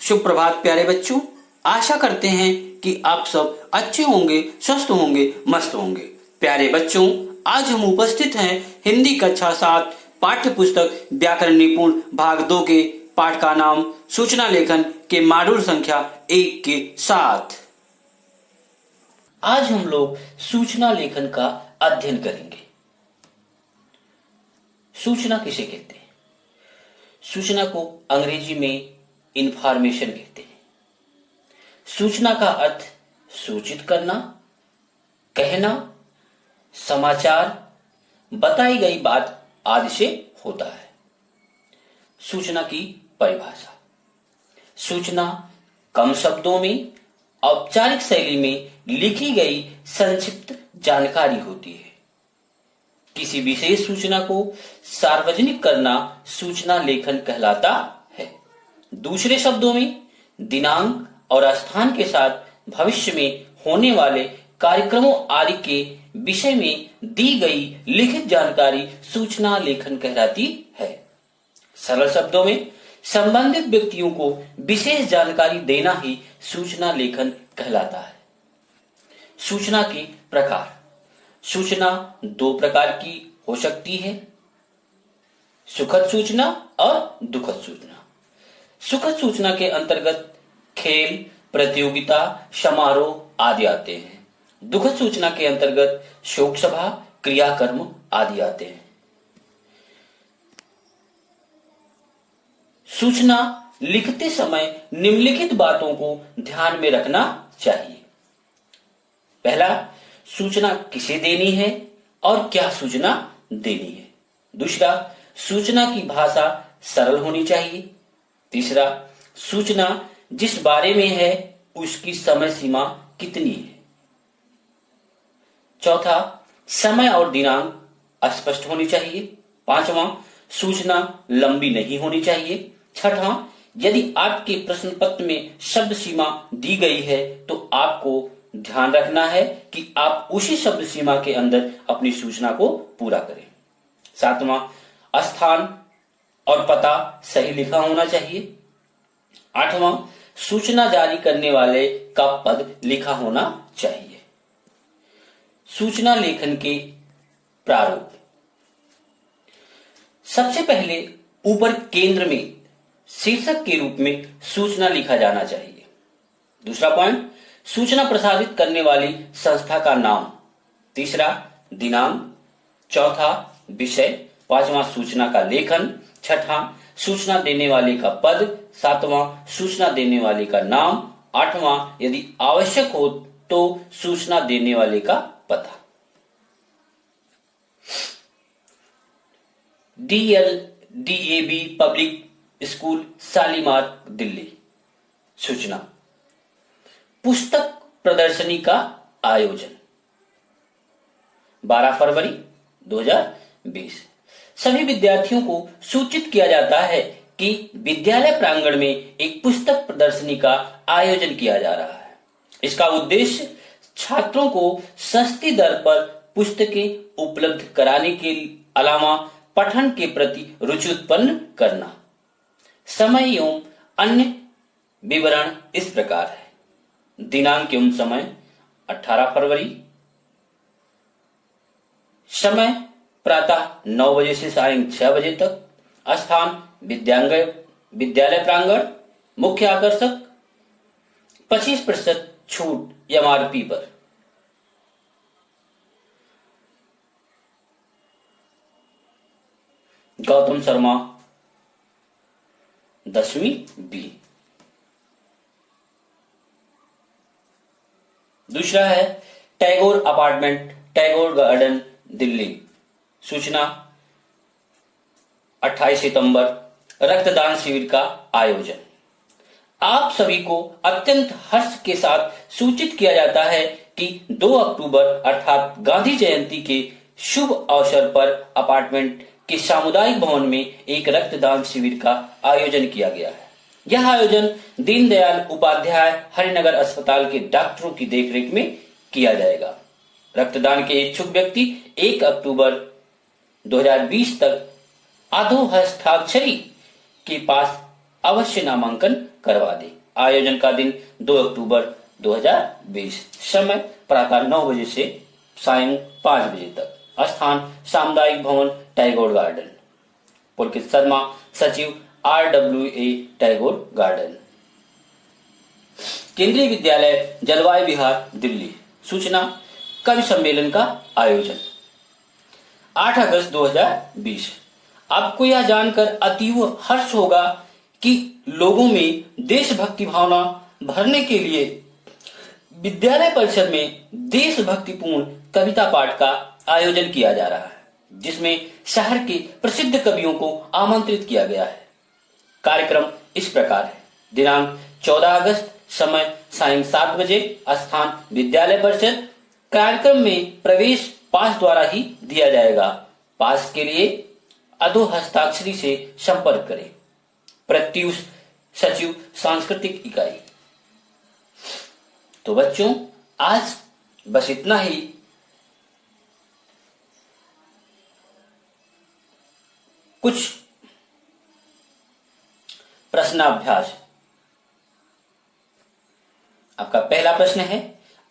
शुभ प्रभात प्यारे बच्चों। आशा करते हैं कि आप सब अच्छे होंगे, स्वस्थ होंगे, मस्त होंगे। प्यारे बच्चों, आज हम उपस्थित हैं हिंदी कक्षा 7 पाठ्य पुस्तक व्याकरण निपुण भाग 2 के पाठ का नाम सूचना लेखन के मॉड्यूल संख्या 1 के साथ। आज हम लोग सूचना लेखन का अध्ययन करेंगे। सूचना किसे कहते हैं? सूचना को अंग्रेजी में इंफॉर्मेशन कहते हैं। सूचना का अर्थ सूचित करना, कहना, समाचार, बताई गई बात आदि से होता है। सूचना की परिभाषा। सूचना कम शब्दों में औपचारिक शैली में लिखी गई संक्षिप्त जानकारी होती है। किसी विशेष सूचना को सार्वजनिक करना सूचना लेखन कहलाता है। दूसरे शब्दों में दिनांक और स्थान के साथ भविष्य में होने वाले कार्यक्रमों आदि के विषय में दी गई लिखित जानकारी सूचना लेखन कहलाती है। सरल शब्दों में संबंधित व्यक्तियों को विशेष जानकारी देना ही सूचना लेखन कहलाता है। सूचना के प्रकार। सूचना दो प्रकार की हो सकती है, सुखद सूचना और दुखद सूचना। सुखद सूचना के अंतर्गत खेल, प्रतियोगिता, समारोह आदि आते हैं। दुखद सूचना के अंतर्गत शोक सभा, क्रियाकर्म आदि आते हैं। सूचना लिखते समय निम्नलिखित बातों को ध्यान में रखना चाहिए। पहला, सूचना किसे देनी है और क्या सूचना देनी है। दूसरा, सूचना की भाषा सरल होनी चाहिए। तीसरा, सूचना जिस बारे में है उसकी समय सीमा कितनी है। चौथा, समय और दिनांक स्पष्ट होनी चाहिए। पांचवा, सूचना लंबी नहीं होनी चाहिए। छठवां, यदि आपके प्रश्न पत्र में शब्द सीमा दी गई है तो आपको ध्यान रखना है कि आप उसी शब्द सीमा के अंदर अपनी सूचना को पूरा करें। सातवां, स्थान और पता सही लिखा होना चाहिए। आठवां, सूचना जारी करने वाले का पद लिखा होना चाहिए। सूचना लेखन के प्रारूप। सबसे पहले ऊपर केंद्र में शीर्षक के रूप में सूचना लिखा जाना चाहिए। दूसरा पॉइंट, सूचना प्रसारित करने वाली संस्था का नाम। तीसरा, दिनांक। चौथा, विषय। पांचवा, सूचना का लेखन। छठा, सूचना देने वाले का पद। सातवां, सूचना देने वाले का नाम। आठवां, यदि आवश्यक हो तो सूचना देने वाले का पता। DLDAB public school, Shalimar, Delhi. सूचना। पुस्तक प्रदर्शनी का आयोजन 12 फरवरी 2020। सभी विद्यार्थियों को सूचित किया जाता है कि विद्यालय प्रांगण में एक पुस्तक प्रदर्शनी का आयोजन किया जा रहा है। इसका उद्देश्य छात्रों को सस्ती दर पर पुस्तकें उपलब्ध कराने के अलावा पठन के प्रति रुचि उत्पन्न करना। समय एवं अन्य विवरण इस प्रकार है। दिनांक एवं समय 18 फरवरी। समय प्रातः 9 बजे से सायं 6 बजे तक। स्थान विद्यालय प्रांगण। मुख्य आकर्षक 25% छूट MRP पर। गौतम शर्मा, 10वीं B। दूसरा है टैगोर अपार्टमेंट, टैगोर गार्डन, दिल्ली। सूचना 28 सितंबर, रक्तदान शिविर का आयोजन। आप सभी को अत्यंत हर्ष के साथ सूचित किया जाता है कि 2 अक्टूबर अर्थात गांधी जयंती के शुभ अवसर पर अपार्टमेंट के सामुदायिक भवन में एक रक्तदान शिविर का आयोजन किया गया है। यह आयोजन दीनदयाल उपाध्याय हरिनगर अस्पताल के डॉक्टरों की देखरेख में किया जाएगा। रक्तदान के इच्छुक व्यक्ति 1 अक्टूबर 2020 तक अधो हस्ताक्षरी के पास अवश्य नामांकन करवा दे। आयोजन का दिन 2 अक्टूबर 2020। समय प्रातः 9 बजे से सायं 5 बजे तक। स्थान सामुदायिक भवन टैगोर गार्डन। पुलकित शर्मा, सचिव RWA टैगोर गार्डन। केंद्रीय विद्यालय जलवायु विहार दिल्ली। सूचना कवि सम्मेलन का आयोजन 8 अगस्त 2020। आपको यह जानकर अतीव हर्ष होगा कि लोगों में देशभक्ति भावना भरने के लिए विद्यालय परिसर में देशभक्तिपूर्ण कविता पाठ का आयोजन किया जा रहा है, जिसमें शहर के प्रसिद्ध कवियों को आमंत्रित किया गया है। कार्यक्रम इस प्रकार है। दिनांक 14 अगस्त, समय सायं 7 बजे, स्थान विद्यालय परिसर। कार्यक्रम में प्रवेश पास द्वारा ही दिया जाएगा। पास के लिए अधो हस्ताक्षरी से संपर्क करें। प्रत्युष, सचिव सांस्कृतिक इकाई। तो बच्चों, आज बस इतना ही। कुछ प्रश्नाभ्यास। आपका पहला प्रश्न है,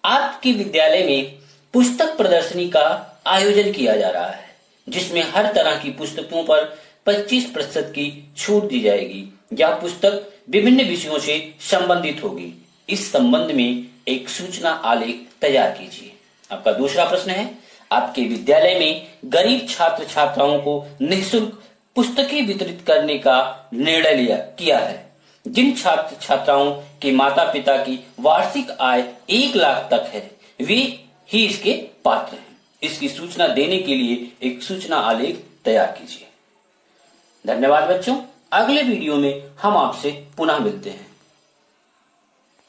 आपके विद्यालय में पुस्तक प्रदर्शनी का आयोजन किया जा रहा है, जिसमें हर तरह की पुस्तकों पर 25% की छूट दी जाएगी। यह पुस्तक विभिन्न विषयों से संबंधित होगी। इस संबंध में एक सूचना आलेख तैयार कीजिए। आपका दूसरा प्रश्न है, आपके विद्यालय में गरीब छात्र छात्राओं को निःशुल्क पुस्तकें वितरित करने का निर्णय किया है। जिन छात्र छात्राओं के माता पिता की वार्षिक आय 1 लाख तक है, वे ही इसके पात्र हैं। इसकी सूचना देने के लिए एक सूचना आलेख तैयार कीजिए। धन्यवाद बच्चों। अगले वीडियो में हम आपसे पुनः मिलते हैं।